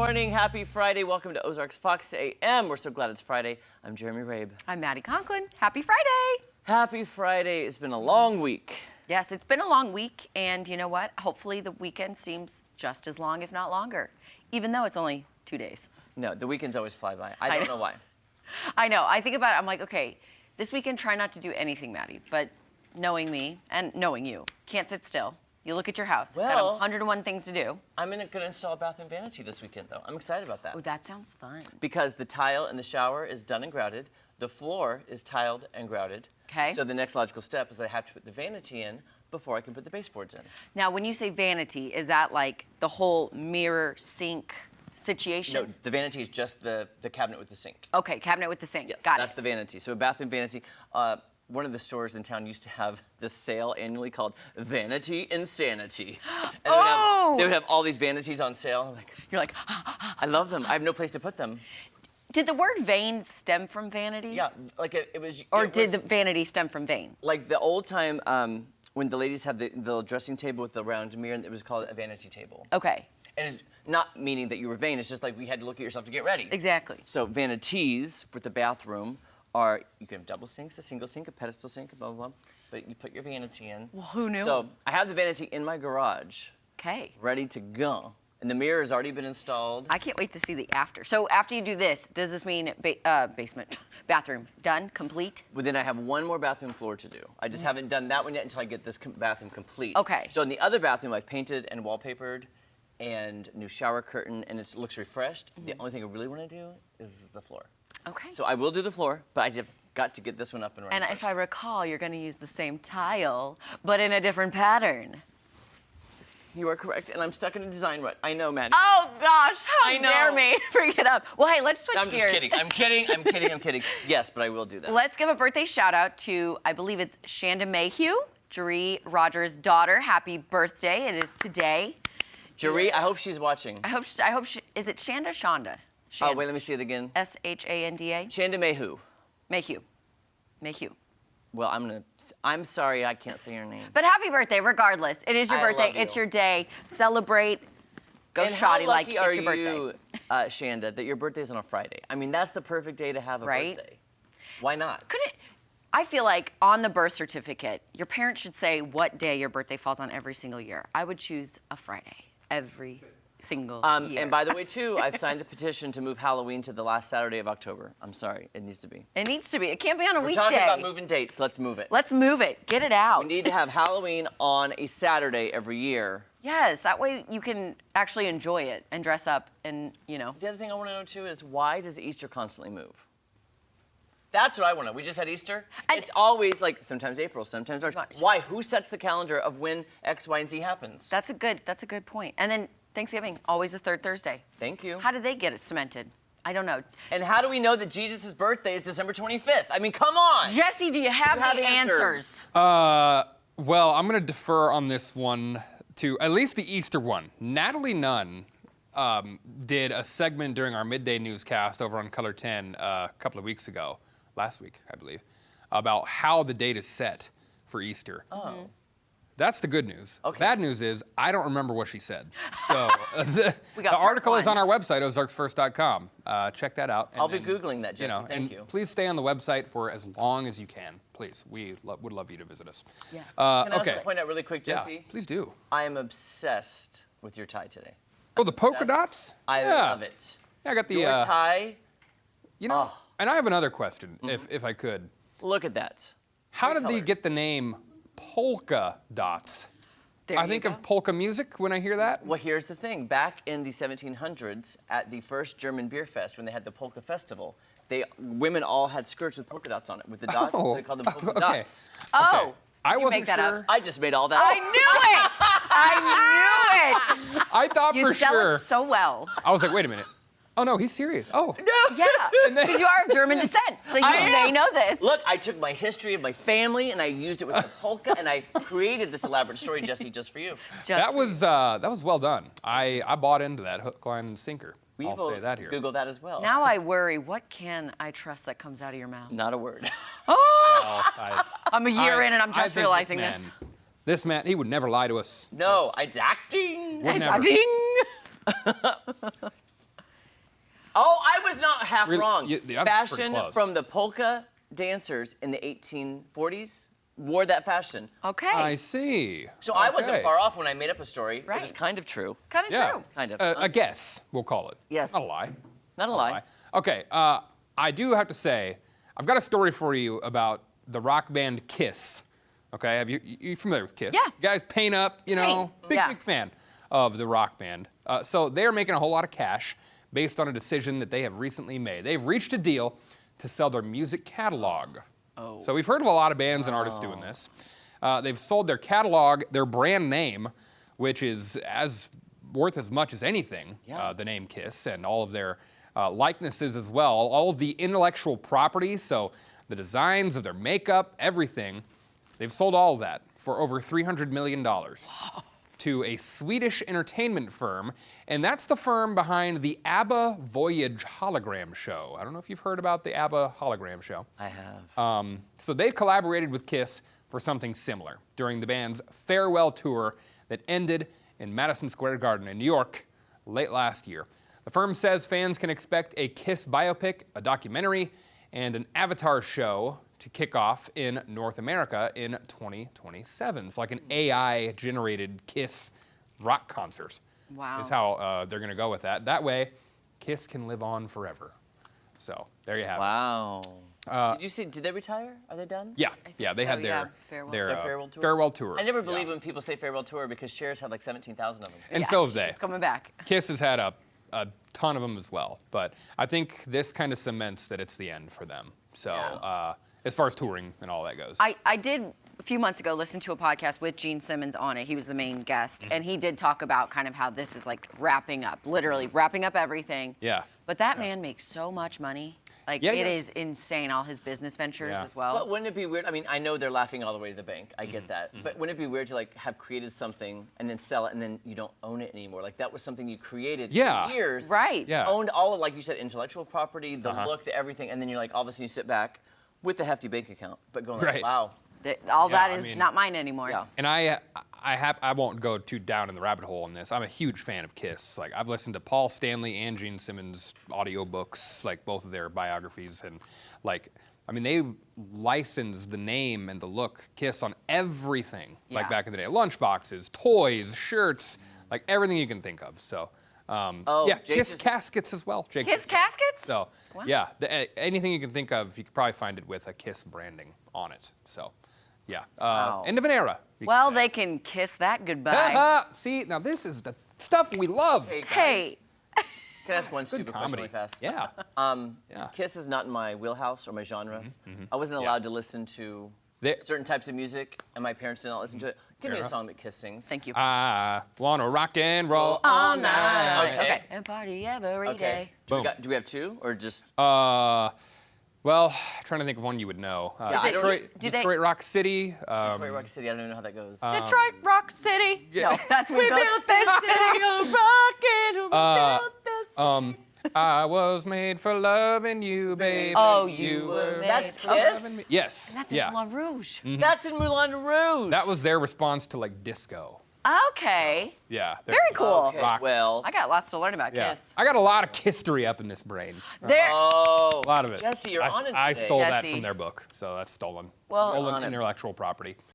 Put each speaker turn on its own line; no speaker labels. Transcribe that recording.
morning. Happy Friday. Welcome to Ozarks Fox AM. We're so glad it's Friday. I'm Jeremy Rabe.
I'm Maddie Conklin. Happy Friday.
Happy Friday. It's been a long week.
Yes, it's been a long week, and you know what? Hopefully the weekend seems just as long, if not longer, even though it's only 2 days.
No, the weekends always fly by. I don't know why.
I know. I think about it. I'm like, okay, this weekend try not to do anything, Maddie, but knowing me and knowing you, can't sit still. You look at your house.
Well,
got 101 things to do.
I'm going to install a bathroom vanity this weekend, though. I'm excited about that.
Oh, that sounds fun.
Because the tile in the shower is done and grouted. The floor is tiled and grouted.
Okay.
So the next logical step is I have to put the vanity in before I can put the baseboards in.
Now, when you say vanity, is that like the whole mirror sink situation?
No, the vanity is just the cabinet with the sink.
Okay, cabinet with the sink.
Yes,
Got
that's
it.
the vanity. So a bathroom vanity. One of the stores in town used to have this sale annually called Vanity Insanity. And they would have all these vanities on sale. I'm like,
You're like,
I love them. I have no place to put them.
Did the word vain stem from vanity?
Yeah, like it was.
Or did the vanity stem from vain?
Like the old time when the ladies had the dressing table with the round mirror, and it was called a vanity table.
Okay.
And it's not meaning that you were vain. It's just like we had to look at yourself to get ready.
Exactly.
So vanities for the bathroom are, you can have double sinks, a single sink, a pedestal sink, blah, blah, blah. But you put your vanity in.
Well, who knew?
So I have the vanity in my garage.
Okay.
Ready to go. And the mirror has already been installed.
I can't wait to see the after. So after you do this, does this mean basement, bathroom, done, complete?
Well, then I have one more bathroom floor to do. I just haven't done that one yet until I get this bathroom complete.
Okay.
So in the other bathroom, I've painted and wallpapered and new shower curtain, and it looks refreshed. The only thing I really want to do is the floor.
Okay.
So I will do the floor, but I have got to get this one up and running.
And if I recall, you're going to use the same tile, but in a different pattern.
You are correct, and I'm stuck in a design rut. I know, Maddie.
Oh, gosh, how
I know.
dare me bring it up. Well, hey, let's switch
I'm
gears.
just kidding. I'm kidding. I'm kidding. Yes, but I will do that.
Let's give a birthday shout out to, I believe it's Shanda Mayhew, Jeree Rogers' daughter. Happy birthday. It is today.
Jeree, I hope she's watching.
I hope she, is it Shanda? Shanda.
Oh, wait, let me see it again.
S-H-A-N-D-A?
Shanda Mayhew.
Mayhew.
Well, I'm sorry I can't say your name.
But happy birthday, regardless. It is your birthday.
love you.
It's your day. Celebrate. Go
And
shoddy
how
like
lucky
it's
are
your birthday.
you, Shanda, that your birthday's on a Friday? I mean, that's the perfect day to have a
Right?
birthday. Why not?
I feel like on the birth certificate, your parents should say what day your birthday falls on every single year. I would choose a Friday every single year.
And by the way, too, I've signed a petition to move Halloween to the last Saturday of October. I'm sorry, it needs to be.
It needs to be. It can't be on a
We're
weekday.
talking about moving dates. Let's move it.
Let's move it. Get it out.
We need to have Halloween on a Saturday every year.
Yes, that way you can actually enjoy it and dress up and, you know.
The other thing I want to know, too, is why does Easter constantly move? That's what I want to know. We just had Easter.
And
it's always like sometimes April, sometimes March.
March.
Why? Who sets the calendar of when X, Y, and Z happens?
That's a good point. And then Thanksgiving, always the third Thursday.
Thank you.
How did they get it cemented? I don't know.
And how do we know that Jesus' birthday is December 25th? I mean, come on.
Jesse, do you have
have
the
answers?
Well, I'm going to defer on this one to at least the Easter one. Natalie Nunn did a segment during our midday newscast over on Color 10 a couple of weeks ago, last week, I believe, about how the date is set for Easter.
Oh.
That's the good news.
Okay.
Bad news is I don't remember what she said. So the
got part
article is
one.
on our website, ozarksfirst.com. Check that out.
I'll be Googling that, Jesse. Thank you.
Please stay on the website for as long as you can. Please, we would love you to visit us.
Yes.
Can I
okay.
also point out really quick, Jesse?
Yeah, please do.
I am obsessed with your tie today.
Oh, the polka
Obsessed.
dots?
I
Yeah.
love it.
Yeah, I got the
Your tie,
You know,
Oh.
and I have another question, if I could.
look at that.
How
Great
did they
colors.
get the name polka dots?
There
I
you
think
go.
of polka music when I hear that.
Well, here's the thing. Back in the 1700s, at the first German beer fest, when they had the polka festival, women all had skirts with polka dots on it, with the dots, so they called them polka
okay.
dots.
Oh,
I
did you
wasn't
make that up?
sure.
I just made all that
I
up.
knew it!
I thought
You
for
sell
sure.
it so well.
I was like, wait a minute. Oh no, he's serious. Oh.
Yeah, because you are of German descent, so
I
you
am.
may know this.
Look, I took my history of my family and I used it with the polka, and I created this elaborate story, Jesse, just for you.
That was well done. I bought into that hook, line, and sinker.
We
I'll
will
say that here.
Google that as well.
Now I worry, what can I trust that comes out of your mouth?
Not a word.
Oh! I'm a year in and I'm
I
just
think
realizing this.
This man, he would never lie to us.
No, it's acting.
Would never.
Ding!
half
Really?
wrong.
That's pretty
Fashion
close.
from the polka dancers in the 1840s wore that fashion.
Okay.
I see.
So I wasn't
Okay.
far off when I made up a story.
Right.
It was kind of true.
It's kind of
Yeah.
true.
Kind of.
A guess, we'll call it.
Yes.
Not a lie.
Not a lie.
Okay, I do have to say, I've got a story for you about the rock band Kiss. Okay, you familiar with Kiss?
Yeah.
You guys paint up, you know,
Paint.
big,
Yeah.
big fan of the rock band. So they're making a whole lot of cash based on a decision that they have recently made. They've reached a deal to sell their music catalog.
Oh.
So we've heard of a lot of bands and artists doing this. They've sold their catalog, their brand name, which is worth as much as anything,
Yeah.
the name Kiss, and all of their likenesses as well, all of the intellectual property, so the designs of their makeup, everything. They've sold all of that for over $300 million to a Swedish entertainment firm, and that's the firm behind the ABBA Voyage hologram show. I don't know if you've heard about the ABBA hologram show.
I have.
So they've collaborated with Kiss for something similar during the band's farewell tour that ended in Madison Square Garden in New York late last year. The firm says fans can expect a Kiss biopic, a documentary, and an Avatar show to kick off in North America in 2027. It's like an AI-generated Kiss rock concert.
Wow.
Is how they're going to go with that. That way, Kiss can live on forever. So there you have it.
Wow. Did you see? Did they retire? Are they done?
Yeah,
think
yeah, they
so,
had
yeah.
their
Farewell.
their,
Their farewell tour?
farewell tour.
I never
Yeah.
believe when people say farewell tour because Cher's had like 17,000 of them.
And
Yeah,
so have they.
It's coming back.
Kiss has had a ton of them as well, but I think this kind of cements that it's the end for them. So
Yeah.
as far as touring and all that goes.
I did a few months ago listen to a podcast with Gene Simmons on it. He was the main guest, and he did talk about kind of how this is like wrapping up, literally wrapping up everything.
Yeah.
But that man makes so much money. Like
Yeah, he
it
does.
is insane. All his business ventures
Yeah.
as well.
But wouldn't it be weird? I mean, I know they're laughing all the way to the bank. I get that. But wouldn't it be weird to like have created something and then sell it and then you don't own it anymore? Like that was something you created
Yeah.
for years.
Right.
Yeah.
Owned all of, like you said, intellectual property, the look, the everything, and then you're like, all of a sudden you sit back with a hefty bank account, but going like,
Right.
wow.
All
Yeah,
that
I
is
mean-
not mine anymore.
Yeah.
And I won't go too down in the rabbit hole on this. I'm a huge fan of Kiss. Like I've listened to Paul Stanley and Gene Simmons audiobooks, like both of their biographies, and like I mean they licensed the name and the look Kiss on everything. Like
Yeah.
back in the day, lunchboxes, toys, shirts, like everything you can think of. So yeah,
Jake
Kiss
just-
caskets as well. Jake
Kiss
just-
caskets?
So
Wow.
yeah, anything you can think of, you could probably find it with a Kiss branding on it. So yeah,
Wow.
end of an era. you could
Well,
say.
they can kiss that goodbye.
Ha-ha. See, now this is the stuff we love.
Hey, guys,
Hey,
can I ask one stupid question
Comedy.
really fast?
Yeah. Yeah.
Kiss is not in my wheelhouse or my genre. I wasn't
Yeah.
allowed to listen to
They-
certain types of music, and my parents did not listen to it. Give me a
enough.
song that Kiss sings.
thank you.
I wanna rock and roll.
All night.
Okay.
And party every
Okay.
day.
Boom.
Do we have two or just?
Well, trying to think of one you would know.
I don't-
do they-
Detroit Rock City.
Detroit Rock City. I don't even know how that goes.
Detroit Rock City.
yeah.
No, that's we built this city.
I was made for loving you, baby.
Oh, you were made
That's
for
Kiss?
loving me. Yes.
That's
yeah.
in Moulin Rouge.
That's in Moulin Rouge.
That was their response to like disco.
Okay.
Yeah.
Very cool.
Okay,
Rock.
well.
I got lots to learn about
Yeah.
Kiss.
I got a lot of history up in this brain.
There.
Oh.
A lot of it.
Jesse, you're on it
I
today.
stole that
Jesse.
from their book, so that's stolen.
Well-
Stolen
On it.
intellectual property.